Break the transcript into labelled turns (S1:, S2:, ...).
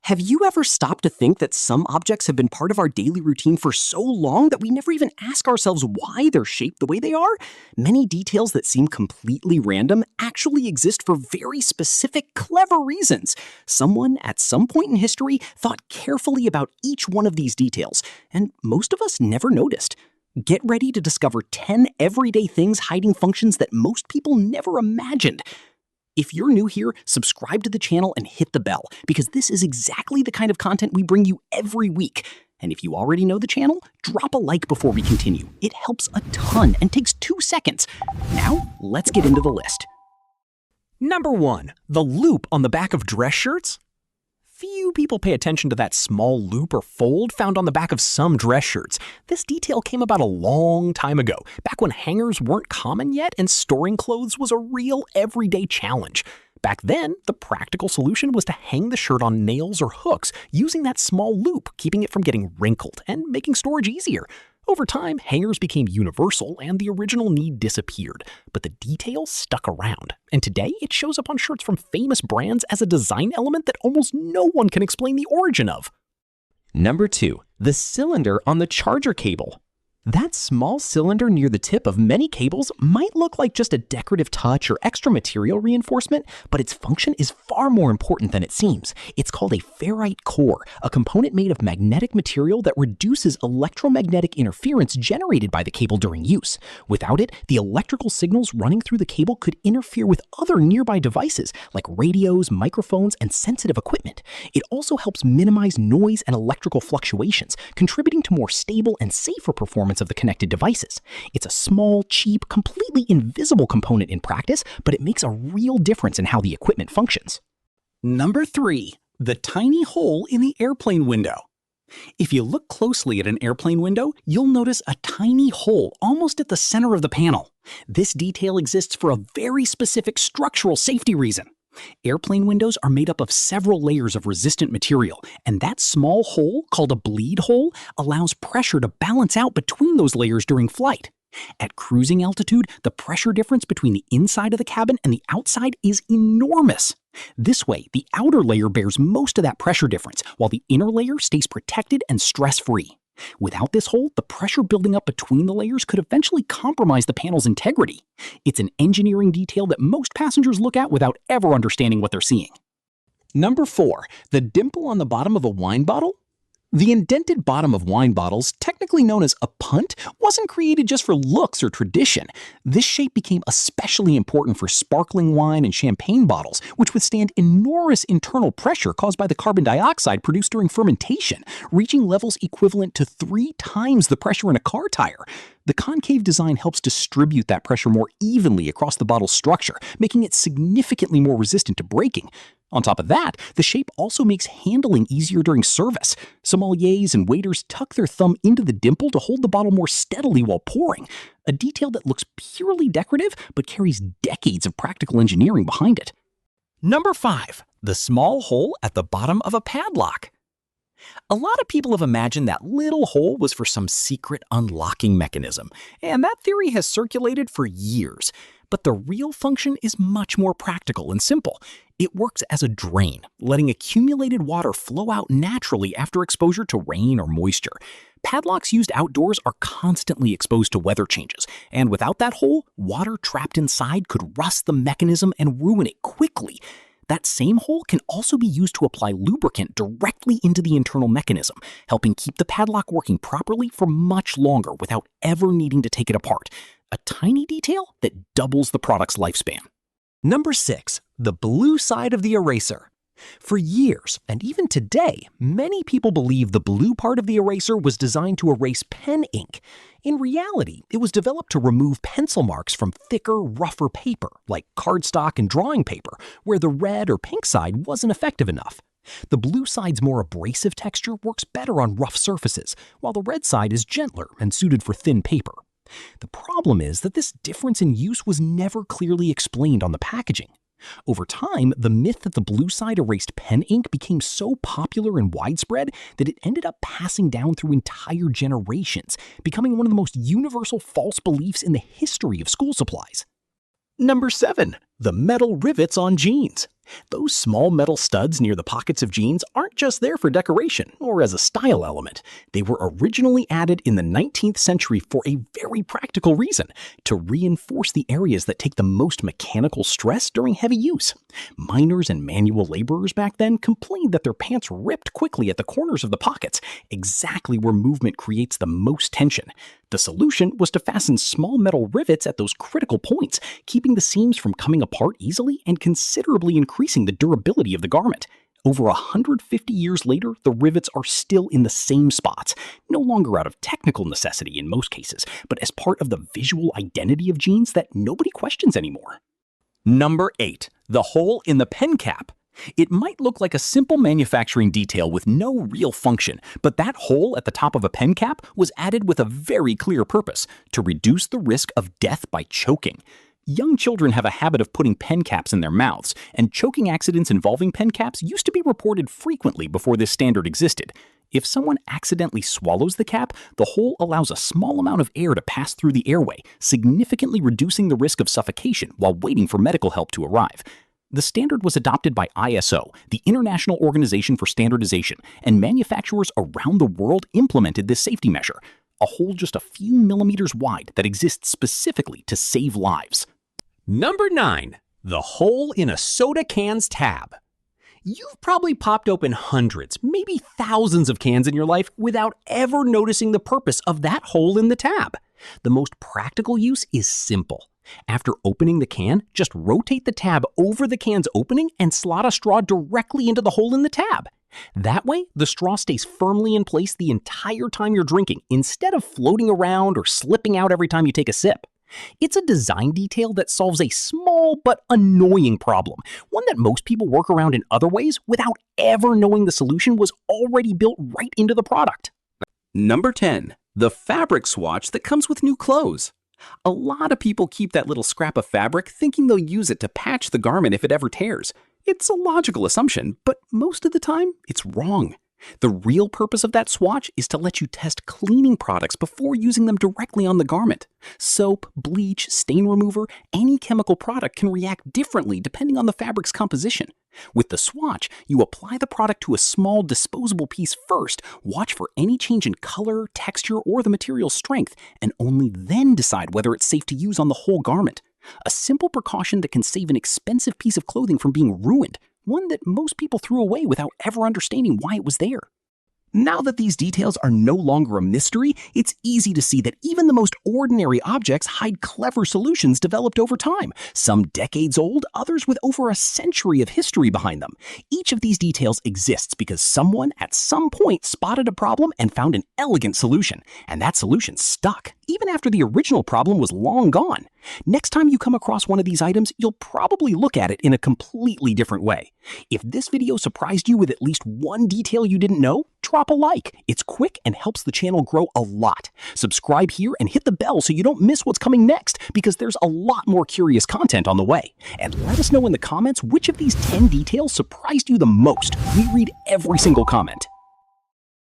S1: Have you ever stopped to think that some objects have been part of our daily routine for so long that we never even ask ourselves why they're shaped the way they are? Many details that seem completely random actually exist for very specific, clever reasons. Someone, at some point in history, thought carefully about each one of these details, and most of us never noticed. Get ready to discover 10 everyday things hiding functions that most people never imagined. If you're new here, subscribe to the channel and hit the bell, because this is exactly the kind of content we bring you every week. And if you already know the channel, drop a like before we continue. It helps a ton and takes 2 seconds. Now, let's get into the list.
S2: Number 1. The loop on the back of dress shirts. Few people pay attention to that small loop or fold found on the back of some dress shirts. This detail came about a long time ago, back when hangers weren't common yet and storing clothes was a real everyday challenge. Back then, the practical solution was to hang the shirt on nails or hooks using that small loop, keeping it from getting wrinkled and making storage easier. Over time, hangers became universal and the original need disappeared, but the detail stuck around. And today, it shows up on shirts from famous brands as a design element that almost no one can explain the origin of.
S3: Number 2. The cylinder on the charger cable. That small cylinder near the tip of many cables might look like just a decorative touch or extra material reinforcement, but its function is far more important than it seems. It's called a ferrite core, a component made of magnetic material that reduces electromagnetic interference generated by the cable during use. Without it, the electrical signals running through the cable could interfere with other nearby devices like radios, microphones, and sensitive equipment. It also helps minimize noise and electrical fluctuations, contributing to more stable and safer performance of the connected devices. It's a small, cheap, completely invisible component in practice, but it makes a real difference in how the equipment functions.
S4: Number 3. The tiny hole in the airplane window. If you look closely at an airplane window, you'll notice a tiny hole almost at the center of the panel. This detail exists for a very specific structural safety reason. Airplane windows are made up of several layers of resistant material, and that small hole, called a bleed hole, allows pressure to balance out between those layers during flight. At cruising altitude, the pressure difference between the inside of the cabin and the outside is enormous. This way, the outer layer bears most of that pressure difference, while the inner layer stays protected and stress-free. Without this hole, the pressure building up between the layers could eventually compromise the panel's integrity. It's an engineering detail that most passengers look at without ever understanding what they're seeing.
S2: Number 4. The dimple on the bottom of a wine bottle. The indented bottom of wine bottles, technically known as a punt, wasn't created just for looks or tradition. This shape became especially important for sparkling wine and champagne bottles, which withstand enormous internal pressure caused by the carbon dioxide produced during fermentation, reaching levels equivalent to 3 times the pressure in a car tire. The concave design helps distribute that pressure more evenly across the bottle's structure, making it significantly more resistant to breaking. On top of that, the shape also makes handling easier during service. Sommeliers and waiters tuck their thumb into the dimple to hold the bottle more steadily while pouring, a detail that looks purely decorative but carries decades of practical engineering behind it.
S4: Number 5. The small hole at the bottom of a padlock. A lot of people have imagined that little hole was for some secret unlocking mechanism, and that theory has circulated for years. But the real function is much more practical and simple. It works as a drain, letting accumulated water flow out naturally after exposure to rain or moisture. Padlocks used outdoors are constantly exposed to weather changes, and without that hole, water trapped inside could rust the mechanism and ruin it quickly. That same hole can also be used to apply lubricant directly into the internal mechanism, helping keep the padlock working properly for much longer without ever needing to take it apart. A tiny detail that doubles the product's lifespan.
S2: Number 6. The blue side of the eraser. For years, and even today, many people believe the blue part of the eraser was designed to erase pen ink. In reality, it was developed to remove pencil marks from thicker, rougher paper, like cardstock and drawing paper, where the red or pink side wasn't effective enough. The blue side's more abrasive texture works better on rough surfaces, while the red side is gentler and suited for thin paper. The problem is that this difference in use was never clearly explained on the packaging. Over time, the myth that the blue side erased pen ink became so popular and widespread that it ended up passing down through entire generations, becoming one of the most universal false beliefs in the history of school supplies.
S4: Number 7. The metal rivets on jeans.
S1: Those small metal studs near the pockets of jeans aren't just there for decoration or as a style element. They were originally added in the 19th century for a very practical reason: to reinforce the areas that take the most mechanical stress during heavy use. Miners and manual laborers back then complained that their pants ripped quickly at the corners of the pockets, exactly where movement creates the most tension. The solution was to fasten small metal rivets at those critical points, keeping the seams from coming apart easily and considerably increasing the durability of the garment. Over 150 years later, the rivets are still in the same spots, no longer out of technical necessity in most cases, but as part of the visual identity of jeans that nobody questions anymore.
S4: Number 8. The hole in the pen cap. It might look like a simple manufacturing detail with no real function, but that hole at the top of a pen cap was added with a very clear purpose: to reduce the risk of death by choking. Young children have a habit of putting pen caps in their mouths, and choking accidents involving pen caps used to be reported frequently before this standard existed. If someone accidentally swallows the cap, the hole allows a small amount of air to pass through the airway, significantly reducing the risk of suffocation while waiting for medical help to arrive. The standard was adopted by ISO, the International Organization for Standardization, and manufacturers around the world implemented this safety measure: a hole just a few millimeters wide that exists specifically to save lives.
S2: Number 9. The hole in a soda can's tab. You've probably popped open hundreds, maybe thousands of cans in your life without ever noticing the purpose of that hole in the tab. The most practical use is simple. After opening the can, just rotate the tab over the can's opening and slot a straw directly into the hole in the tab. That way, the straw stays firmly in place the entire time you're drinking, instead of floating around or slipping out every time you take a sip. It's a design detail that solves a small but annoying problem, one that most people work around in other ways without ever knowing the solution was already built right into the product.
S4: Number 10. The fabric swatch that comes with new clothes. A lot of people keep that little scrap of fabric thinking they'll use it to patch the garment if it ever tears. It's a logical assumption, but most of the time, it's wrong. The real purpose of that swatch is to let you test cleaning products before using them directly on the garment. Soap, bleach, stain remover, any chemical product can react differently depending on the fabric's composition. With the swatch, you apply the product to a small disposable piece first, watch for any change in color, texture, or the material's strength, and only then decide whether it's safe to use on the whole garment. A simple precaution that can save an expensive piece of clothing from being ruined, one that most people threw away without ever understanding why it was there. Now that these details are no longer a mystery, it's easy to see that even the most ordinary objects hide clever solutions developed over time, some decades old, others with over a century of history behind them. Each of these details exists because someone at some point spotted a problem and found an elegant solution, and that solution stuck, even after the original problem was long gone. Next time you come across one of these items, you'll probably look at it in a completely different way. If this video surprised you with at least one detail you didn't know, drop a like. It's quick and helps the channel grow a lot. Subscribe here and hit the bell so you don't miss what's coming next, because there's a lot more curious content on the way. And let us know in the comments which of these 10 details surprised you the most. We read every single comment.